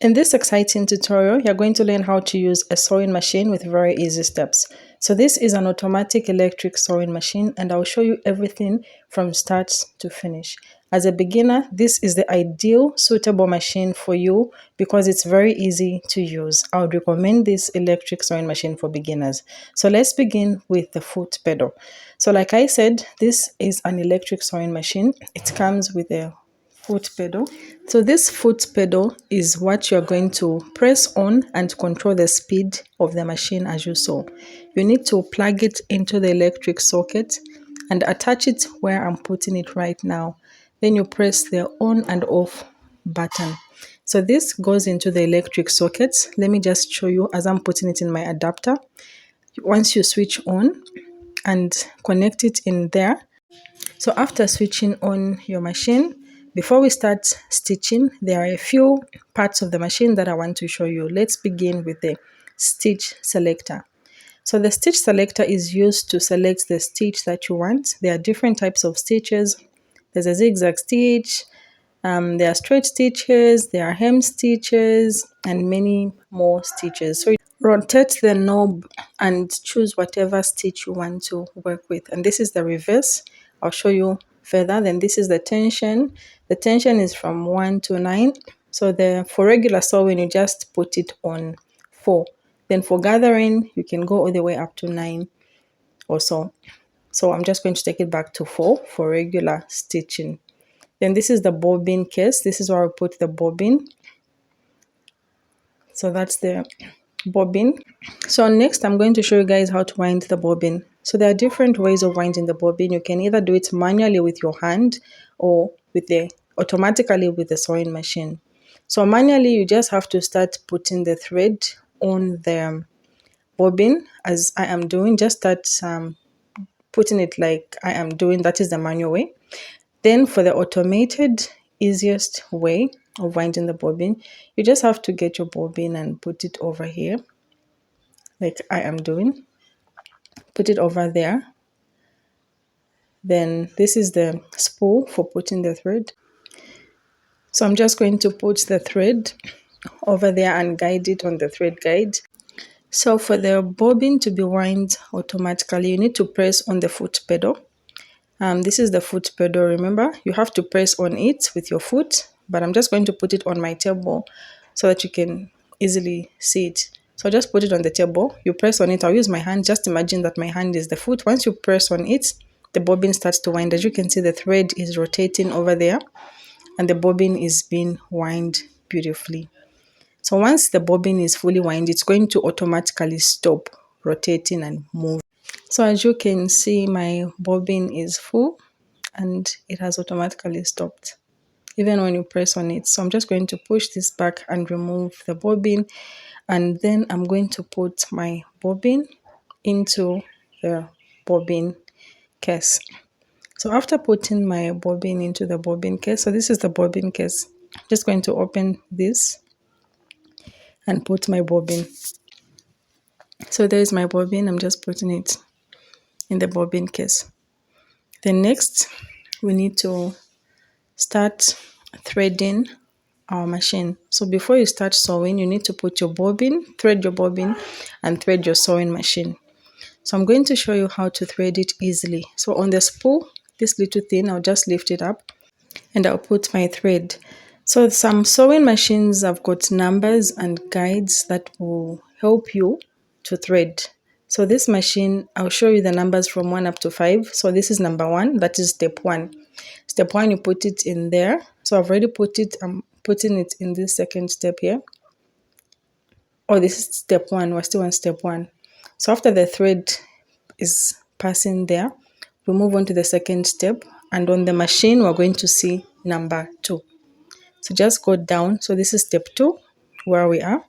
In this exciting tutorial, you're going to learn how to use a sewing machine with very easy steps. So this is an automatic electric sewing machine, and I'll show you everything from start to finish. As a beginner, this is the ideal suitable machine for you because it's very easy to use. I would recommend this electric sewing machine for beginners. So let's begin with the foot pedal. So like I said, this is an electric sewing machine. It comes with a foot pedal. So this foot pedal is what you're going to press on and control the speed of the machine as you sew. You need to plug it into the electric socket and attach it where I'm putting it right now. Then you press the on and off button. So this goes into the electric socket. Let me just show you as I'm putting it in my adapter. Once you switch on and connect it in there. So after switching on your machine, before we start stitching, there are a few parts of the machine that I want to show you. Let's begin with the stitch selector. So the stitch selector is used to select the stitch that you want. There are different types of stitches. There's a zigzag stitch, there are straight stitches, there are hem stitches, and many more stitches. So rotate the knob and choose whatever stitch you want to work with. And this is the reverse. I'll show you further. Then this is the tension. The tension is from 1 to 9. So for regular sewing, you just put it on 4. Then for gathering, you can go all the way up to 9 or so. So I'm just going to take it back to 4 for regular stitching. Then this is the bobbin case. This is where I put the bobbin. So that's the bobbin. So next I'm going to show you guys how to wind the bobbin. So there are different ways of winding the bobbin. You can either do it manually with your hand or automatically with the sewing machine. So manually, you just have to start putting the thread on the bobbin as I am doing. Just start putting it like I am doing. That is the manual way. Then for the automated, easiest way of winding the bobbin, you just have to get your bobbin and put it over here like I am doing. Put it over there. Then this is the spool for putting the thread. So I'm just going to put the thread over there and guide it on the thread guide. So for the bobbin to be wound automatically, you need to press on the foot pedal. This is the foot pedal, remember? You have to press on it with your foot, but I'm just going to put it on my table so that you can easily see it. So just put it on the table, you press on it. I'll use my hand. Just imagine that my hand is the foot. Once you press on it, the bobbin starts to wind. As you can see, the thread is rotating over there and the bobbin is being wound beautifully. So once the bobbin is fully wound, it's going to automatically stop rotating and move. So as you can see, my bobbin is full and it has automatically stopped even when you press on it. So I'm just going to push this back and remove the bobbin, and then I'm going to put my bobbin into the bobbin case. So after putting my bobbin into the bobbin case, so this is the bobbin case. I'm just going to open this and put my bobbin. So there's my bobbin. I'm just putting it in the bobbin case. Then next, we need to start threading our machine. So before you start sewing, you need to put your bobbin, thread your bobbin, and thread your sewing machine. So I'm going to show you how to thread it easily. So on the spool, this little thing, I'll just lift it up and I'll put my thread. So some sewing machines have got numbers and guides that will help you to thread. So this machine, I'll show you the numbers from 1 up to 5. So this is number 1, that is step 1. Step 1, you put it in there. So I've already put it, I'm putting it in this second step here. Oh, this is step 1, we're still on step 1. So after the thread is passing there, we move on to the second step. And on the machine, we're going to see number 2. So just go down. So this is step 2, where we are.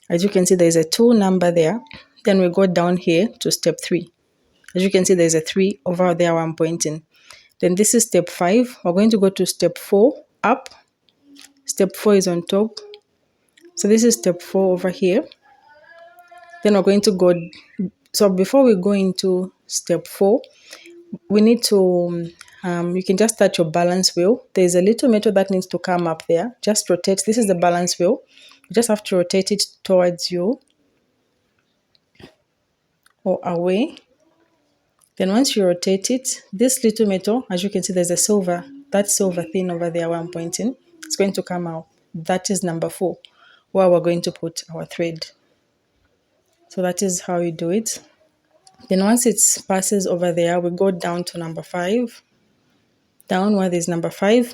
As you can see, there's a 2 number there. Then we go down here to step 3. As you can see, there's a 3 over there where I'm pointing. Then this is step 5. We're going to go to step 4 up. Step 4 is on top. So this is step 4 over here. Then we're going to go. So before we go into step 4, we need to you can just start your balance wheel. There's a little metal that needs to come up there. Just rotate. This is the balance wheel. You just have to rotate it towards you or away. Then once you rotate it, this little metal, as you can see, there's a silver, that silver thing over there where I'm pointing, it's going to come out. That is number 4, where we're going to put our thread. So that is how you do it. Then once it passes over there, we go down to number 5, down where there's number 5,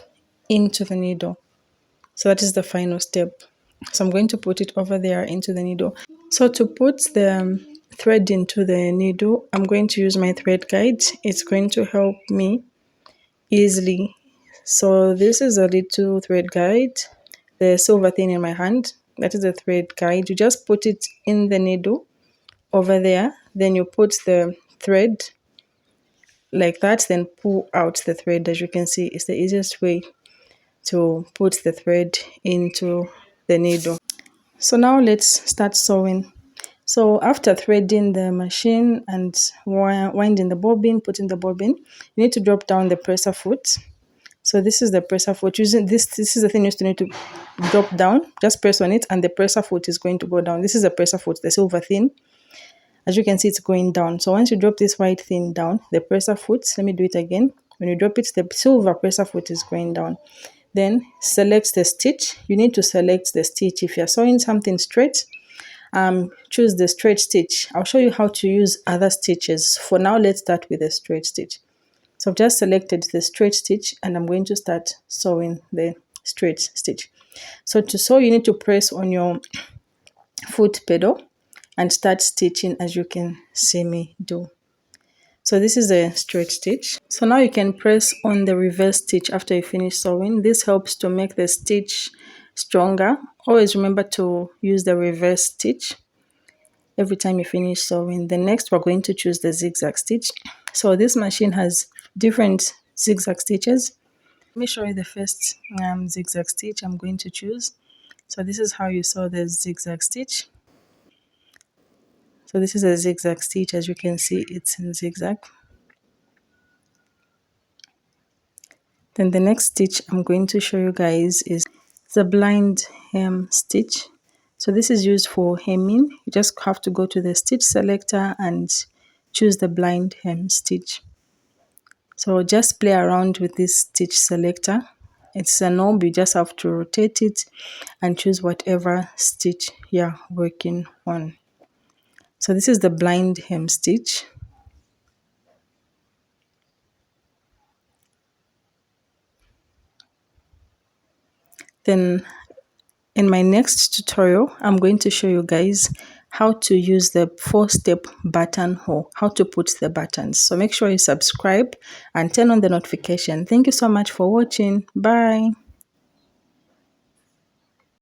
into the needle. So that is the final step. So I'm going to put it over there into the needle. So to put the thread into the needle, I'm going to use my thread guide. It's going to help me easily. So this is a little thread guide, the silver thing in my hand. That is the thread guide. You just put it in the needle over there. Then you put the thread like that, then pull out the thread. As you can see, it's the easiest way to put the thread into the needle. So now let's start sewing. So after threading the machine and winding the bobbin, putting the bobbin, you need to drop down the presser foot. So this is the presser foot. Using this is the thing you need to drop down. Just press on it and the presser foot is going to go down. This is the presser foot, the silver thing. As you can see, it's going down. So once you drop this white thing down, the presser foot, let me do it again. When you drop it, the silver presser foot is going down. Then select the stitch. You need to select the stitch. If you're sewing something straight, choose the straight stitch. I'll show you how to use other stitches. For now, let's start with the straight stitch. So I've just selected the straight stitch and I'm going to start sewing the straight stitch. So to sew, you need to press on your foot pedal and start stitching as you can see me do. So this is a straight stitch. So now you can press on the reverse stitch after you finish sewing. This helps to make the stitch stronger. Always remember to use the reverse stitch every time you finish sewing. The next, we're going to choose the zigzag stitch. So this machine has different zigzag stitches. Let me show you the first zigzag stitch I'm going to choose. So this is how you sew the zigzag stitch. So this is a zigzag stitch. As you can see, it's in zigzag. Then the next stitch I'm going to show you guys is the blind hem stitch. So this is used for hemming. You just have to go to the stitch selector and choose the blind hem stitch. So just play around with this stitch selector. It's a knob, you just have to rotate it and choose whatever stitch you're working on. So this is the blind hem stitch. Then in my next tutorial, I'm going to show you guys how to use the 4-step buttonhole, how to put the buttons. So make sure you subscribe and turn on the notification. Thank you so much for watching. Bye.